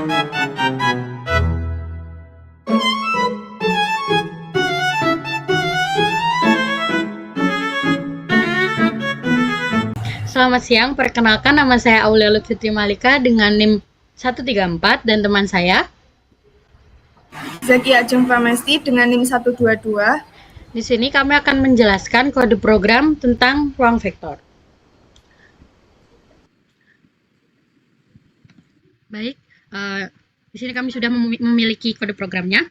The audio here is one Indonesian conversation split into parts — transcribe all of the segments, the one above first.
Selamat siang, perkenalkan nama saya Aulia Lutfitri Malika dengan NIM 134 dan teman saya Zaki Ajeng Pramesti dengan NIM 122. Di sini kami akan menjelaskan kode program tentang ruang vektor. Baik, di sini kami sudah memiliki kode programnya.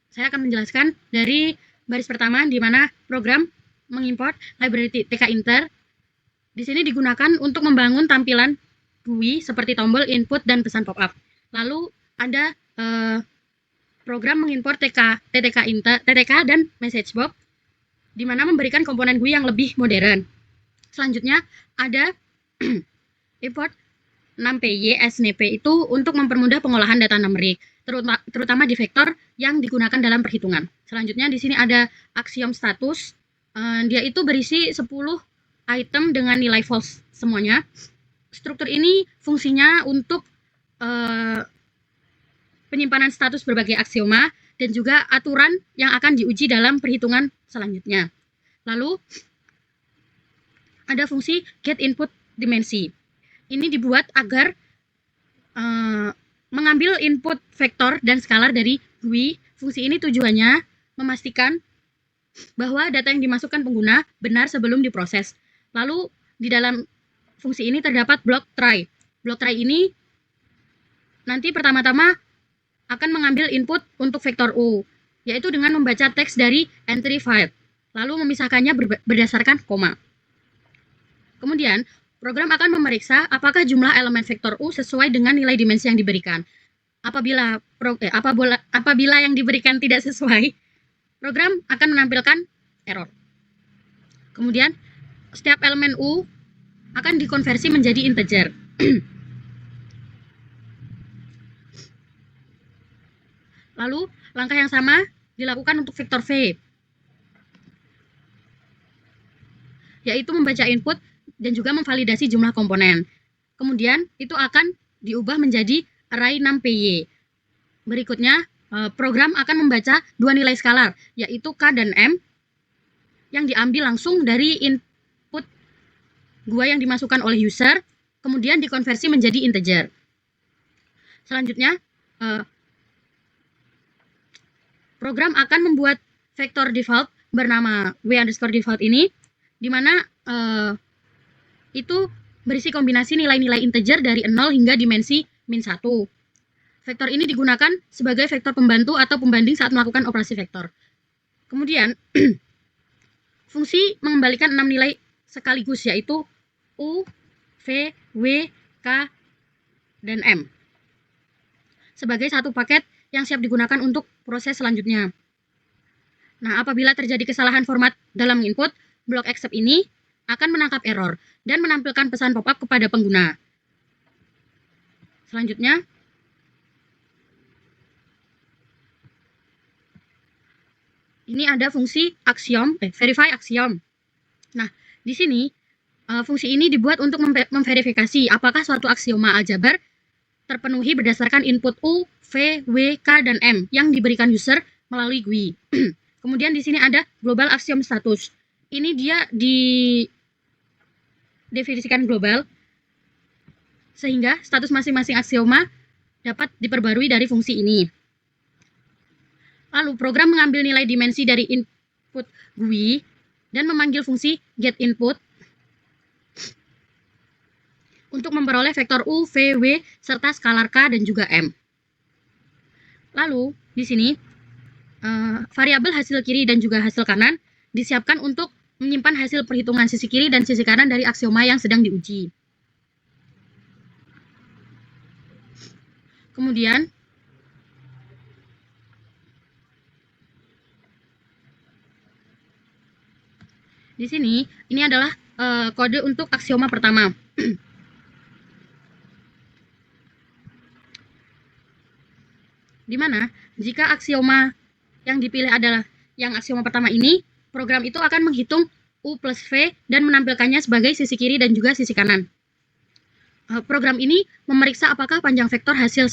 Saya akan menjelaskan dari baris pertama di mana program mengimport library tkinter. Di sini digunakan untuk membangun tampilan GUI seperti tombol input dan pesan pop-up. Lalu ada program mengimport TTK dan message box, di mana memberikan komponen GUI yang lebih modern. Selanjutnya ada import 6PY SNP itu untuk mempermudah pengolahan data numerik, terutama di vektor yang digunakan dalam perhitungan. Selanjutnya di sini ada aksiom status, dia itu berisi 10 item dengan nilai false semuanya. Struktur ini fungsinya untuk penyimpanan status berbagai aksioma dan juga aturan yang akan diuji dalam perhitungan selanjutnya. Lalu ada fungsi get input dimensi. Ini dibuat agar mengambil input vektor dan skalar dari GUI. Fungsi ini tujuannya memastikan bahwa data yang dimasukkan pengguna benar sebelum diproses. Lalu di dalam fungsi ini terdapat block try. Block try ini nanti pertama-tama akan mengambil input untuk vektor U, yaitu dengan membaca teks dari entry file, lalu memisahkannya berdasarkan koma. Kemudian, program akan memeriksa apakah jumlah elemen vektor U sesuai dengan nilai dimensi yang diberikan. Apabila yang diberikan tidak sesuai, program akan menampilkan error. Kemudian, setiap elemen U akan dikonversi menjadi integer. Lalu, langkah yang sama dilakukan untuk vektor V, yaitu membaca input dan juga memvalidasi jumlah komponen. Kemudian, itu akan diubah menjadi array 6PY. Berikutnya, program akan membaca dua nilai skalar, yaitu K dan M, yang diambil langsung dari input GUI yang dimasukkan oleh user, kemudian dikonversi menjadi integer. Selanjutnya, program akan membuat vektor default bernama w_default ini, di mana itu berisi kombinasi nilai-nilai integer dari 0 hingga dimensi -1. Vektor ini digunakan sebagai vektor pembantu atau pembanding saat melakukan operasi vektor. Kemudian, fungsi mengembalikan 6 nilai sekaligus, yaitu U, V, W, K, dan M, sebagai satu paket yang siap digunakan untuk proses selanjutnya. Nah, apabila terjadi kesalahan format dalam input, blok except ini akan menangkap error dan menampilkan pesan pop-up kepada pengguna. Selanjutnya, ini ada fungsi aksiom, verify aksiom. Nah, di sini fungsi ini dibuat untuk memverifikasi apakah suatu aksioma aljabar terpenuhi berdasarkan input U, V, W, K, dan M yang diberikan user melalui GUI. Kemudian di sini ada global axiom status. Ini dia didefinisikan global, sehingga status masing-masing aksioma dapat diperbarui dari fungsi ini. Lalu program mengambil nilai dimensi dari input GUI dan memanggil fungsi getInput untuk memperoleh vektor U, V, W, serta skalar K dan juga M. Lalu, di sini, variabel hasil kiri dan juga hasil kanan disiapkan untuk menyimpan hasil perhitungan sisi kiri dan sisi kanan dari aksioma yang sedang diuji. Kemudian, di sini, ini adalah kode untuk aksioma pertama. Di mana jika aksioma yang dipilih adalah yang aksioma pertama ini, program itu akan menghitung U plus V dan menampilkannya sebagai sisi kiri dan juga sisi kanan. Program ini memeriksa apakah panjang vektor hasil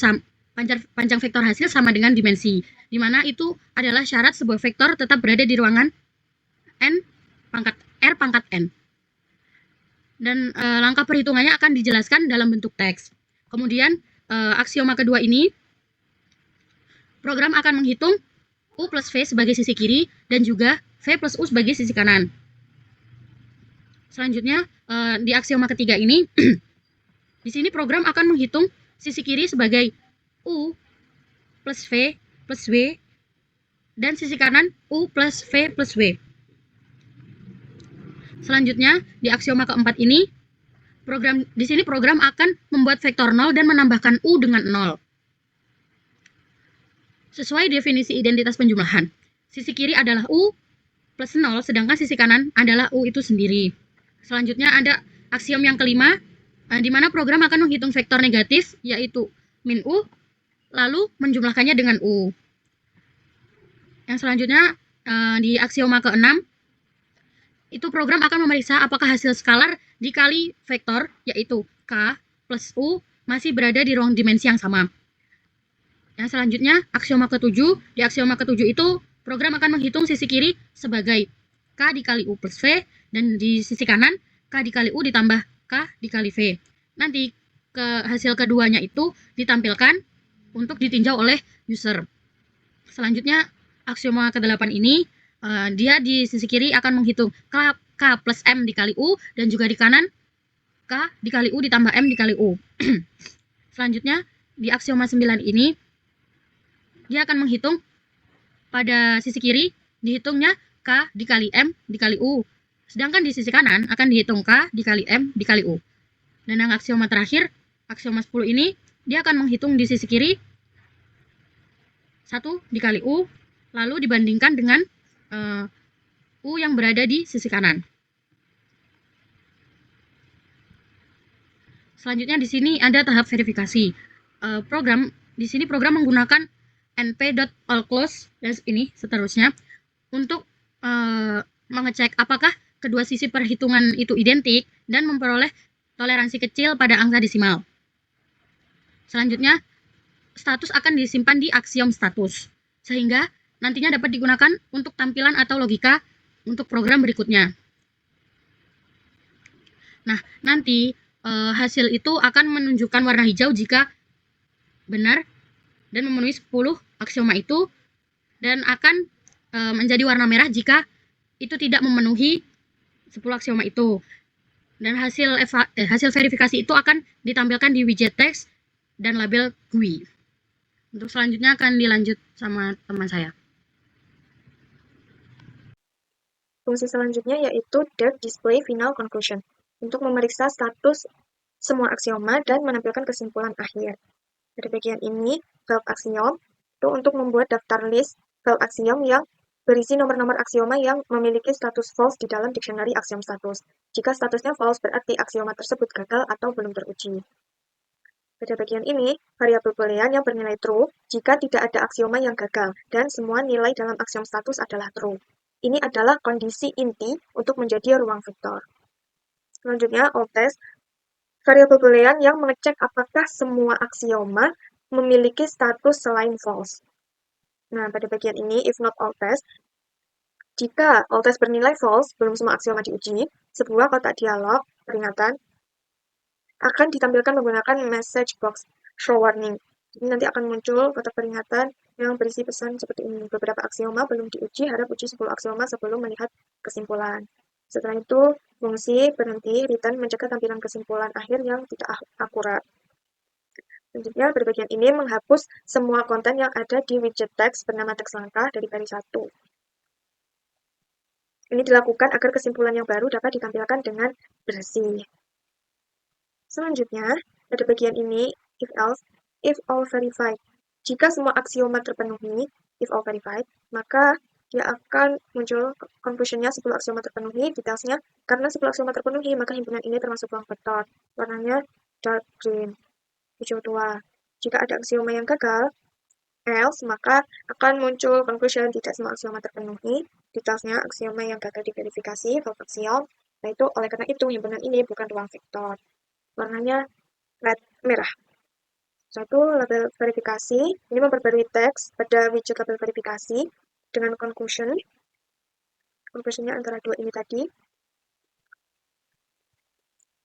sama dengan dimensi, di mana itu adalah syarat sebuah vektor tetap berada di ruangan n pangkat r pangkat n. Dan langkah perhitungannya akan dijelaskan dalam bentuk teks. Kemudian aksioma kedua ini, program akan menghitung U plus V sebagai sisi kiri dan juga V plus U sebagai sisi kanan. Selanjutnya di aksioma ketiga ini, di sini program akan menghitung sisi kiri sebagai U plus V plus W dan sisi kanan U plus V plus W. Selanjutnya di aksioma keempat ini, di sini program akan membuat vektor 0 dan menambahkan U dengan 0. Sesuai definisi identitas penjumlahan, sisi kiri adalah U plus 0, sedangkan sisi kanan adalah U itu sendiri. Selanjutnya ada aksiom yang kelima, di mana program akan menghitung vektor negatif, yaitu min U, lalu menjumlahkannya dengan U. Yang selanjutnya, di aksioma ke-6, itu program akan memeriksa apakah hasil skalar dikali vektor, yaitu K plus U, masih berada di ruang dimensi yang sama. Yang selanjutnya, aksioma ke-7. Di aksioma ke-7 itu, program akan menghitung sisi kiri sebagai K dikali U plus V, dan di sisi kanan, K dikali U ditambah K dikali V. Nanti, hasil keduanya itu ditampilkan untuk ditinjau oleh user. Selanjutnya, aksioma ke-8 ini, dia di sisi kiri akan menghitung K plus M dikali U, dan juga di kanan, K dikali U ditambah M dikali U. Selanjutnya, di aksioma 9 ini, dia akan menghitung pada sisi kiri, dihitungnya K dikali M dikali U. Sedangkan di sisi kanan akan dihitung K dikali M dikali U. Dan yang aksioma terakhir, aksioma 10 ini, dia akan menghitung di sisi kiri 1 dikali U, lalu dibandingkan dengan U yang berada di sisi kanan. Selanjutnya di sini ada tahap verifikasi. Di sini program menggunakan np.allClose dan ini seterusnya untuk mengecek apakah kedua sisi perhitungan itu identik dan memperoleh toleransi kecil pada angka desimal. Selanjutnya, status akan disimpan di aksiom status, sehingga nantinya dapat digunakan untuk tampilan atau logika untuk program berikutnya. Nah, nanti hasil itu akan menunjukkan warna hijau jika benar dan memenuhi 10 aksioma itu, dan akan menjadi warna merah jika itu tidak memenuhi 10 aksioma itu. Dan hasil verifikasi itu akan ditampilkan di widget teks dan label GUI. Untuk selanjutnya akan dilanjut sama teman saya. Fungsi selanjutnya yaitu def display final conclusion, untuk memeriksa status semua aksioma dan menampilkan kesimpulan akhir. Pada bagian ini, valve aksiom itu untuk membuat daftar list valve aksiom yang berisi nomor-nomor aksioma yang memiliki status false di dalam dictionary aksiom status. Jika statusnya false, berarti aksioma tersebut gagal atau belum teruji. Pada bagian ini, variabel boolean yang bernilai true jika tidak ada aksioma yang gagal, dan semua nilai dalam aksiom status adalah true. Ini adalah kondisi inti untuk menjadi ruang vektor. Selanjutnya, all test. Variabel boolean yang mengecek apakah semua aksioma memiliki status selain false. Nah, pada bagian ini, if not all test, jika all test bernilai false, belum semua aksioma diuji, sebuah kotak dialog peringatan akan ditampilkan menggunakan message box show warning. Jadi nanti akan muncul kotak peringatan yang berisi pesan seperti ini. Beberapa aksioma belum diuji, harap uji 10 aksioma sebelum melihat kesimpulan. Setelah itu, fungsi berhenti return mencegah tampilan kesimpulan akhir yang tidak akurat. Selanjutnya, pada bagian ini menghapus semua konten yang ada di widget teks bernama teks langkah dari baris 1. Ini dilakukan agar kesimpulan yang baru dapat ditampilkan dengan bersih. Selanjutnya, pada bagian ini, if else, if all verified. Jika semua aksioma terpenuhi, if all verified, maka dia akan muncul conclusion-nya 10 aksioma terpenuhi, detailsnya. Karena 10 aksioma terpenuhi, maka himpunan ini termasuk ruang vektor. Warnanya dark green, hijau tua. Jika ada aksioma yang gagal, else, maka akan muncul conclusion tidak semua aksioma terpenuhi, detailsnya aksioma yang gagal diverifikasi, valve aksiom. Nah itu oleh karena itu himpunan ini bukan ruang vektor. Warnanya red, merah. Satu, label verifikasi. Ini memperbarui teks pada widget label verifikasi dengan conclusion. Conclusionnya antara dua ini tadi.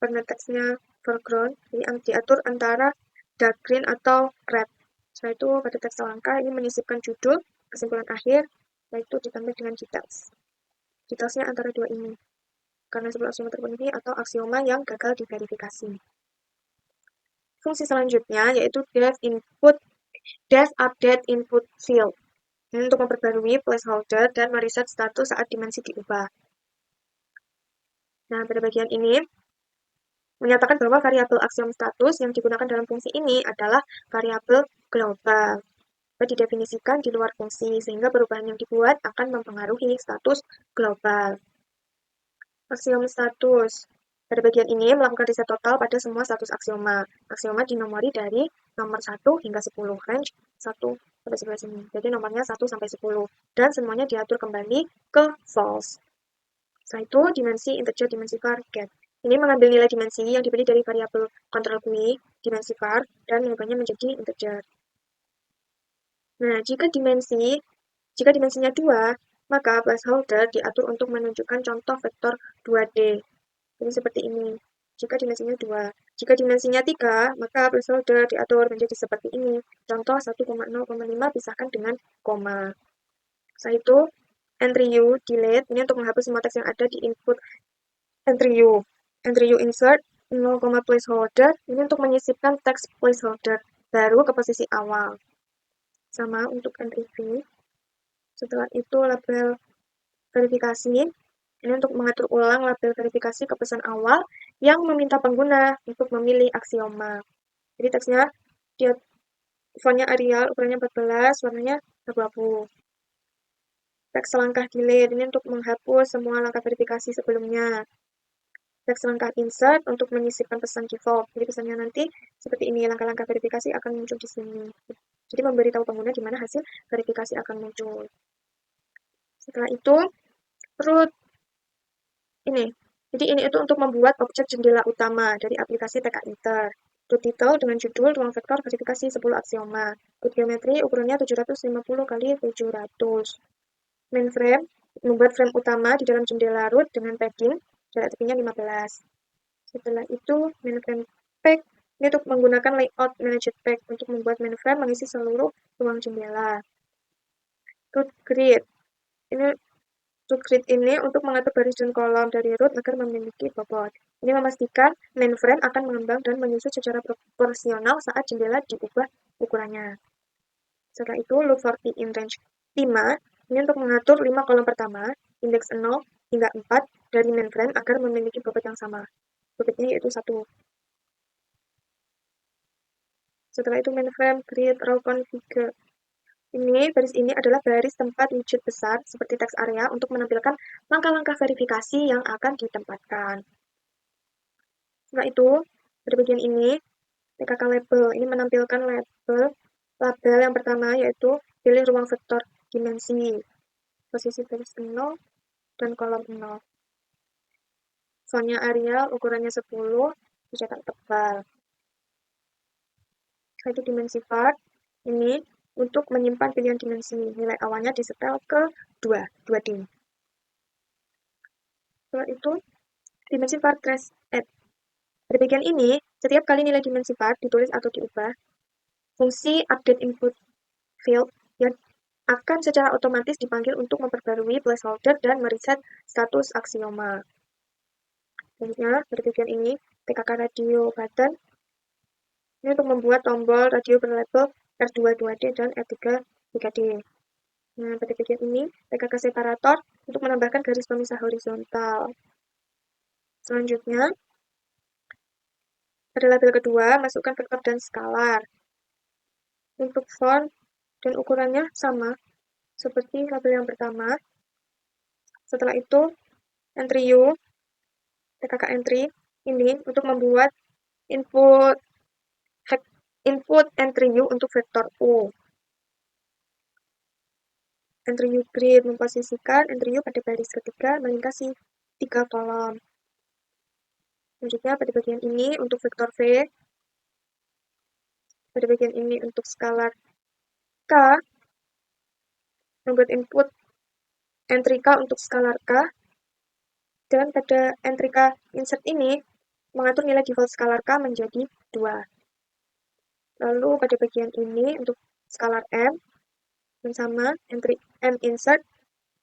Warna teksnya foreground, ini diatur antara dark green atau red. Setelah itu pada teks langkah ini menyisipkan judul, kesimpulan akhir, yaitu ditambah dengan details. Detailsnya antara dua ini, karena sebuah aksioma terpenuhi atau aksioma yang gagal diverifikasi. Fungsi selanjutnya yaitu def update input field. Ini untuk memperbarui placeholder dan mereset status saat dimensi diubah. Nah, pada bagian ini menyatakan bahwa variabel aksiom status yang digunakan dalam fungsi ini adalah variabel global. Didefinisikan di luar fungsi, sehingga perubahan yang dibuat akan mempengaruhi status global. Aksiom status. Pada bagian ini melakukan riset total pada semua status aksioma. Aksioma dinomori dari nomor 1 hingga 10, range 1 sampai 11 ini. Jadi nomornya 1 sampai 10. Dan semuanya diatur kembali ke false. Setelah itu, dimensi integer, dimensi var, get. Ini mengambil nilai dimensi yang diberi dari variabel control GUI, dimensi var, dan mengubahnya menjadi integer. Nah, jika dimensinya 2, maka placeholder diatur untuk menunjukkan contoh vektor 2D. Jadi seperti ini. Jika dimensinya 2. Jika dimensinya 3, maka placeholder diatur menjadi seperti ini. Contoh 1,0,5 pisahkan dengan koma. Setelah itu, entry u delete. Ini untuk menghapus semua teks yang ada di input entry u. Entry u insert 0, placeholder. Ini untuk menyisipkan teks placeholder baru ke posisi awal. Sama untuk entry v. Setelah itu label verifikasi. Ini untuk mengatur ulang label verifikasi ke pesan awal yang meminta pengguna untuk memilih aksioma. Jadi teksnya fontnya Arial, ukurannya 14, warnanya abu-abu. Teks langkah delete ini untuk menghapus semua langkah verifikasi sebelumnya. Teks langkah insert untuk menyisipkan pesan default. Jadi pesannya nanti seperti ini, langkah-langkah verifikasi akan muncul di sini. Jadi memberitahu pengguna di mana hasil verifikasi akan muncul. Setelah itu, root ini. Jadi ini itu untuk membuat objek jendela utama dari aplikasi TK Inter. Root title dengan judul ruang vektor verifikasi 10 aksioma. Root geometri ukurannya 750 kali 700. Mainframe membuat frame utama di dalam jendela root dengan padding, jarak tepinya 15. Setelah itu mainframe pack ini untuk menggunakan layout managed pack untuk membuat mainframe mengisi seluruh ruang jendela. Root grid ini untuk mengatur baris dan kolom dari root agar memiliki bobot. Ini memastikan mainframe akan mengembang dan menyusut secara proporsional saat jendela diubah ukurannya. Setelah itu, loop for t in range 5. Ini untuk mengatur 5 kolom pertama, indeks 0 hingga 4 dari mainframe agar memiliki bobot yang sama. Bobotnya yaitu 1. Setelah itu, mainframe create raw configure. Baris ini adalah baris tempat widget besar seperti teks area untuk menampilkan langkah-langkah verifikasi yang akan ditempatkan. Setelah itu, pada bagian ini, PKK label. Ini menampilkan label yang pertama yaitu pilih ruang vektor dimensi. Posisi baris 0 dan kolom 0. Fontnya Arial, ukurannya 10, dicetak tebal. Setelah itu dimensi var, ini untuk menyimpan pilihan dimensi. Nilai awalnya disetel ke 2D. Setelah itu, dimensi var trace add. Pada bagian ini, setiap kali nilai dimensi var ditulis atau diubah, fungsi update input field yang akan secara otomatis dipanggil untuk memperbarui placeholder dan mereset status aksioma. Selanjutnya, pada bagian ini, PKK radio button. Ini untuk membuat tombol radio berlabel R2 2D dan R3 3D. Nah, pada bagian ini, PKK separator untuk menambahkan garis pemisah horizontal. Selanjutnya, pada label kedua, masukkan vektor dan skalar. Untuk font dan ukurannya sama seperti label yang pertama. Setelah itu, entry u, PKK entry, ini untuk membuat input entry u untuk vektor u. Entry u grid memposisikan entry u pada baris ketiga melintasi 3 kolom. Selanjutnya pada bagian ini untuk vektor v, pada bagian ini untuk skalar K, membuat input entry K untuk skalar K, dan pada entry K insert ini mengatur nilai default skalar K menjadi 2. Lalu pada bagian ini untuk skalar M, dan sama entry M insert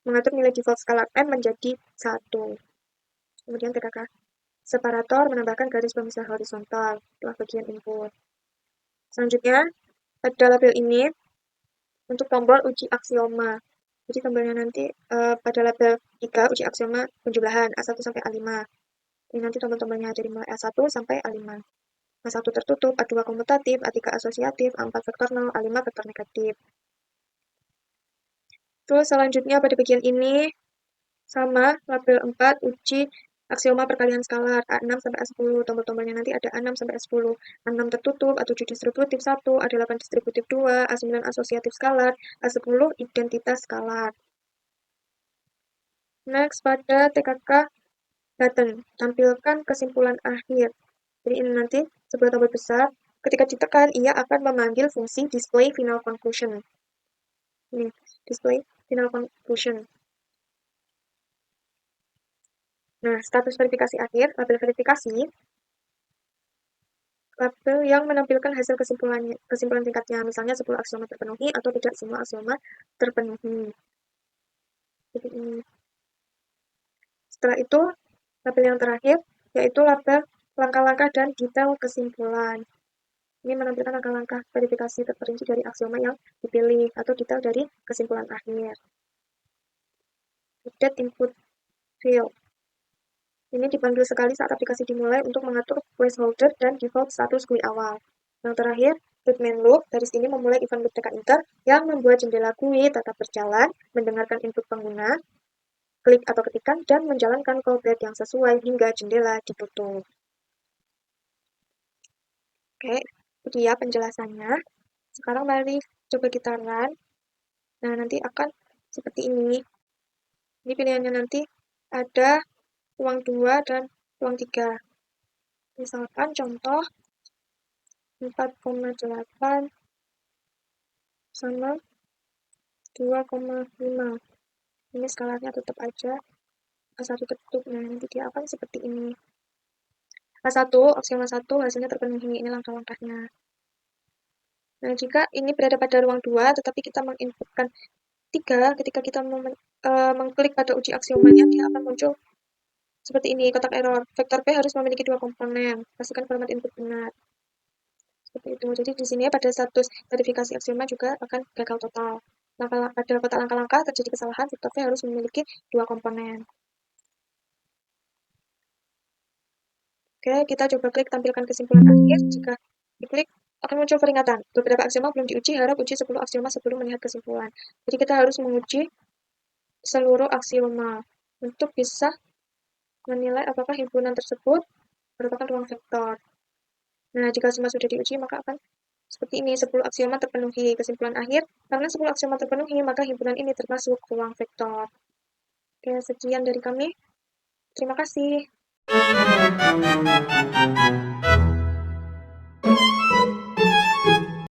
mengatur nilai default skalar M menjadi 1. Kemudian TKK separator menambahkan garis pemisah horizontal setelah bagian input. Selanjutnya, pada label ini untuk tombol uji aksioma. Jadi tombolnya nanti pada label 3 uji aksioma penjumlahan A1 sampai A5. Ini nanti tombol-tombolnya dari mulai A1 sampai A5. A1 tertutup, A2 komutatif, A3 asosiatif, A4 vektor 0, A5 vektor negatif. Terus selanjutnya pada bagian ini sama label 4 uji aksioma perkalian skalar A6 sampai A10. Tombol-tombolnya nanti ada A6 sampai A10. A6 tertutup, A7 distributif 1, A8 distributif 2, A9 asosiatif skalar, A10 identitas skalar. Next, pada TKK button, tampilkan kesimpulan akhir. Jadi ini nanti sebuah tombol besar, ketika ditekan, ia akan memanggil fungsi display final conclusion. Ini, display final conclusion. Nah, status verifikasi akhir, label verifikasi, label yang menampilkan hasil kesimpulan tingkatnya, misalnya 10 aksioma terpenuhi atau tidak semua aksioma terpenuhi. Jadi ini. Setelah itu, label yang terakhir, yaitu label langkah-langkah dan detail kesimpulan. Ini menampilkan langkah-langkah verifikasi terperinci dari aksioma yang dipilih atau detail dari kesimpulan akhir. Update input field. Ini dipanggil sekali saat aplikasi dimulai untuk mengatur placeholder dan default status GUI awal. Yang terakhir, statement loop. Dari sini memulai event loop TK-Inter yang membuat jendela GUI tetap berjalan, mendengarkan input pengguna, klik atau ketikan, dan menjalankan callback yang sesuai hingga jendela ditutup. Oke, itu dia penjelasannya. Sekarang mari coba kita run. Nah, nanti akan seperti ini. Ini pilihannya nanti ada ruang 2 dan ruang 3. Misalkan contoh 4,8 sama 2,5. Ini skalarnya tetap aja A1 tertutup. Nah, nanti dia akan seperti ini. A1, aksioma 1 hasilnya terpenuhi. Ini langkah-langkahnya. Nah, jika ini berada pada ruang 2, tetapi kita menginputkan 3, ketika kita mengklik pada uji aksiomanya, dia akan muncul seperti ini, kotak error. Vektor P harus memiliki 2 komponen. Pastikan format input benar. Seperti itu. Jadi di sini pada status verifikasi aksioma juga akan gagal total. Pada kotak langkah-langkah terjadi kesalahan, vektor P harus memiliki 2 komponen. Oke, kita coba klik tampilkan kesimpulan akhir. Jika diklik, akan muncul peringatan. Beberapa aksioma belum diuji, harap uji 10 aksioma sebelum melihat kesimpulan. Jadi kita harus menguji seluruh aksioma untuk bisa menilai apakah himpunan tersebut merupakan ruang vektor. Nah, jika semua sudah diuji, maka akan seperti ini, 10 aksioma terpenuhi. Kesimpulan akhir, karena 10 aksioma terpenuhi, maka himpunan ini termasuk ruang vektor. Oke, sekian dari kami. Terima kasih.